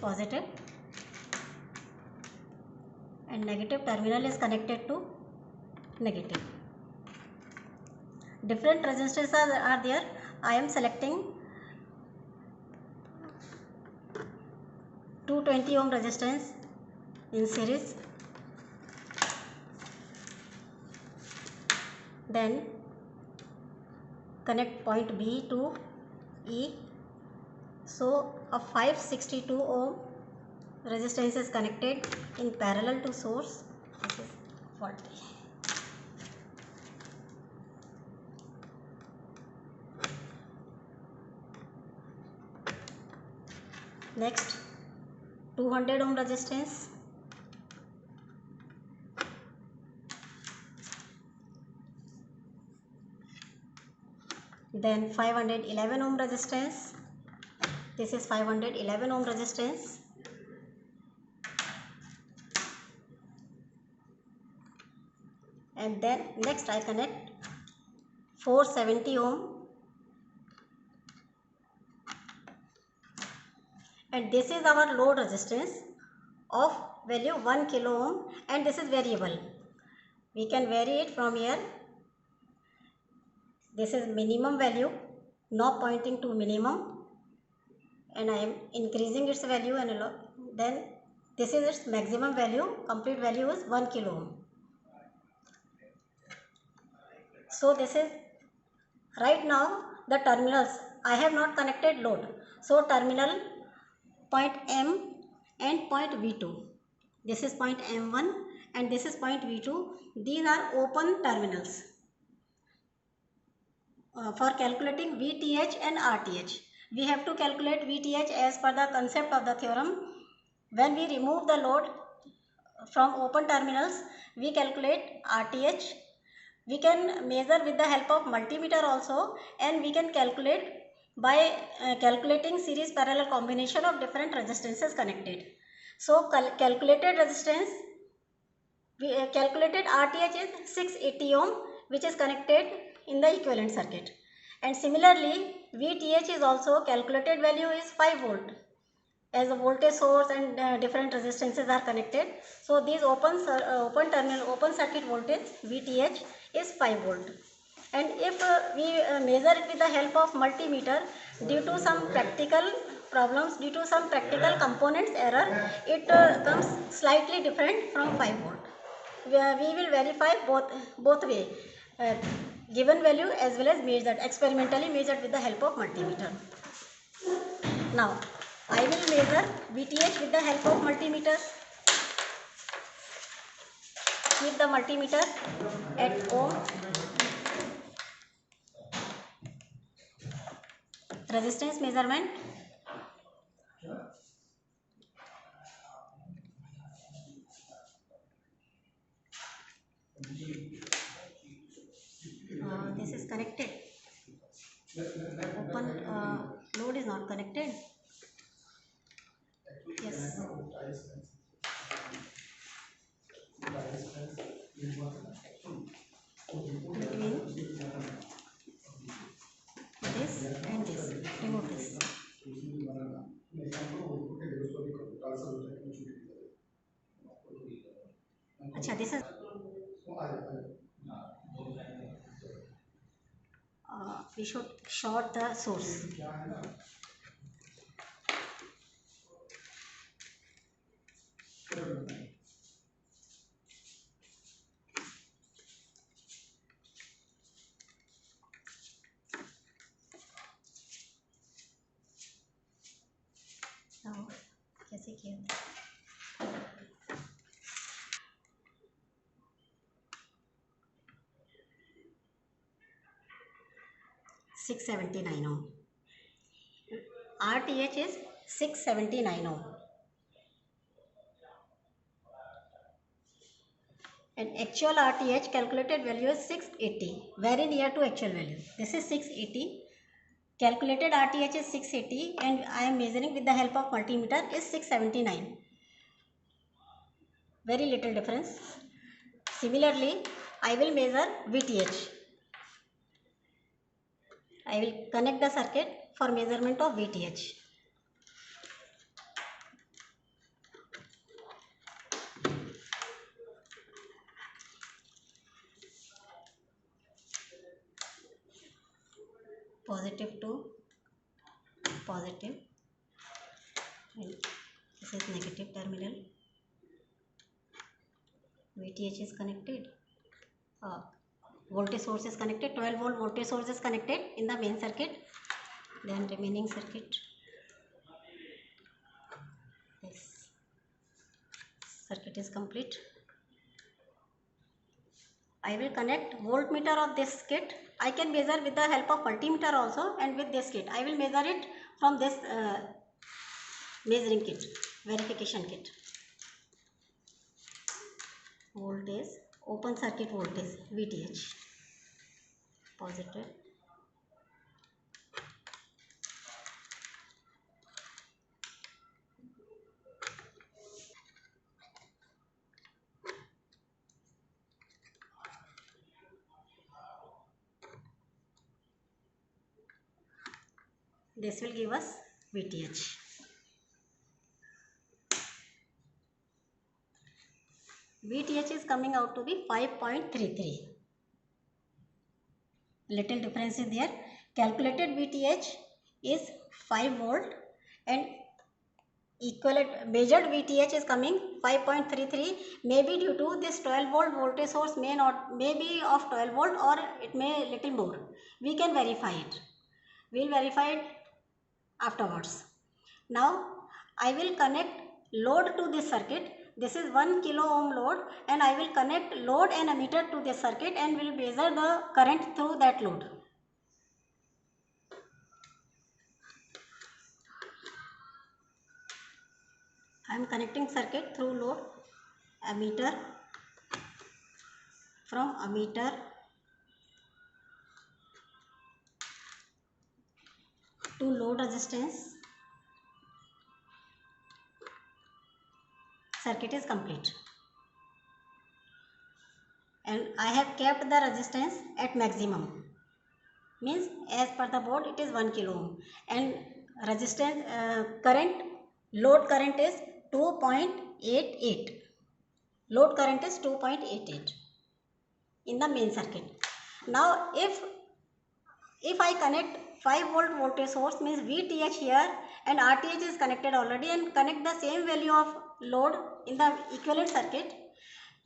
positive and negative terminal is connected to negative. Different resistors are there. I am selecting 220 ohm resistance in series. Then connect point B to E. So a 562 ohm resistance is connected in parallel to source. This is faulty. Next 200 ohm resistance. Then 511 ohm resistance. This is 511 ohm resistance. And then next I connect 470 ohm. And this is our load resistance of value 1 kilo ohm, and this is variable. We can vary it from here. This is minimum value, now pointing to minimum, and I am increasing its value, and then this is its maximum value. Complete value is 1 kilo ohm. So this is right now the terminals. I have not connected load. So terminal point M and point V2. This is point M1 and this is point V2. These are open terminals. For calculating VTH and RTH, we have to calculate VTH as per the concept of the theorem. When we remove the load from open terminals, we calculate RTH. We can measure with the help of multimeter also, and we can calculate by calculating series parallel combination of different resistances connected. So calculated resistance, we calculated RTH is 680 ohm, which is connected in the equivalent circuit. And similarly, VTH is also calculated value is 5 volt, as the voltage source and different resistances are connected. So these open circuit voltage VTH is 5 volt. And if we measure it with the help of multimeter, due to some practical problems, due to some practical components error, it comes slightly different from 5 volt. We will verify both way, given value as well as measured, experimentally measured with the help of multimeter. Now I will measure VTH with the help of multimeter. Keep the multimeter at ohm. Resistance measurement. This is connected. Open load is not connected. Yes. Between this and this, remove this. Achha, this is we should short the source. Now कैसे किया? 679 ohm. RTH is 679 ohm. And actual RTH calculated value is 680, very near to actual value. This is 680. Calculated RTH is 680 and I am measuring with the help of multimeter is 679. Very little difference. Similarly, I will measure VTH. I will connect the circuit for measurement of VTH. positive to positive, and this is negative terminal. VTH is connected. Voltage source is connected. 12 volt voltage source is connected in the main circuit. Then remaining circuit. This circuit is complete. I will connect voltmeter of this kit. I can measure with the help of multimeter also, and with this kit I will measure it from this measuring kit, verification kit. Voltage, open circuit voltage VTH, positive. This will give us VTH. VTH is coming out to be 5.33. Little difference is there. Calculated VTH is 5 volt and equivalent measured VTH is coming 5.33. Maybe due to this 12 volt voltage source may be of 12 volt, or it may little more. We can verify it. We will verify it afterwards. Now I will connect load to this circuit. This is 1 kilo ohm load, and I will connect load and ammeter to this circuit and will measure the current through that load. I am connecting circuit through load, ammeter, from ammeter to load resistance. Circuit is complete, and I have kept the resistance at maximum, means as per the board it is 1 kilo ohm, and resistance load current is 2.88. Load current is 2.88 in the main circuit. Now if I connect 5 volt voltage source, means VTH here and RTH is connected already, and connect the same value of load in the equivalent circuit,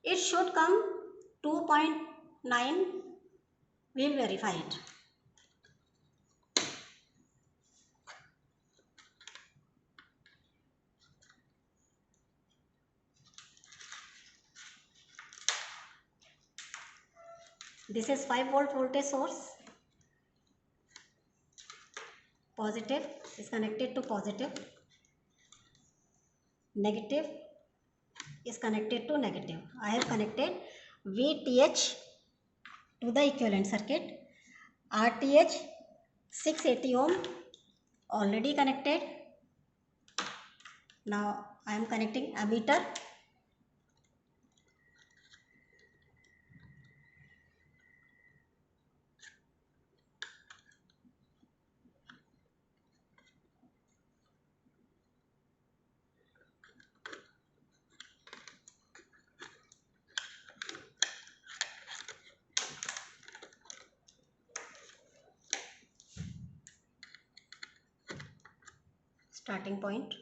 it should come 2.9. We will verify it. This is 5 volt voltage source. Positive is connected to positive, negative is connected to negative. I have connected VTH to the equivalent circuit. RTH 680 ohm already connected. Now I am connecting ammeter. Starting point.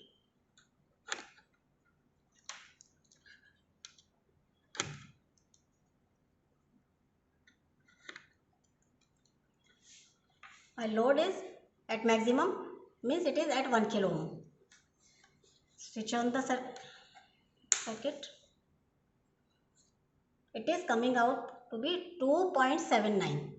My load is at maximum, means it is at 1 kilo ohm. Switch on the circuit. It is coming out to be 2.79.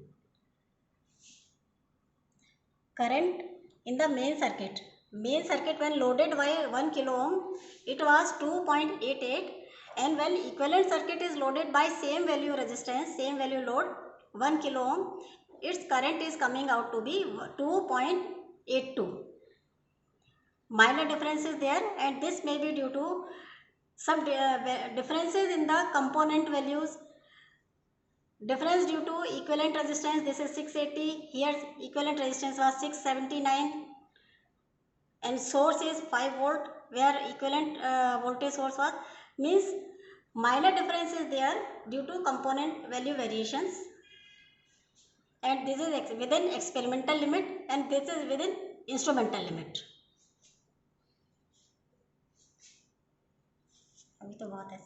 Current in the main circuit. Main circuit when loaded by 1 kilo ohm, it was 2.88, and when equivalent circuit is loaded by same value resistance, same value load 1 kilo ohm, its current is coming out to be 2.82. Minor difference is there, and this may be due to some differences in the component values. Difference due to equivalent resistance, this is 680, here equivalent resistance was 679, and source is 5 volt where equivalent voltage source was, means minor difference is there due to component value variations. and this is within experimental limit and this is within instrumental limit. अभी तो बहुत है.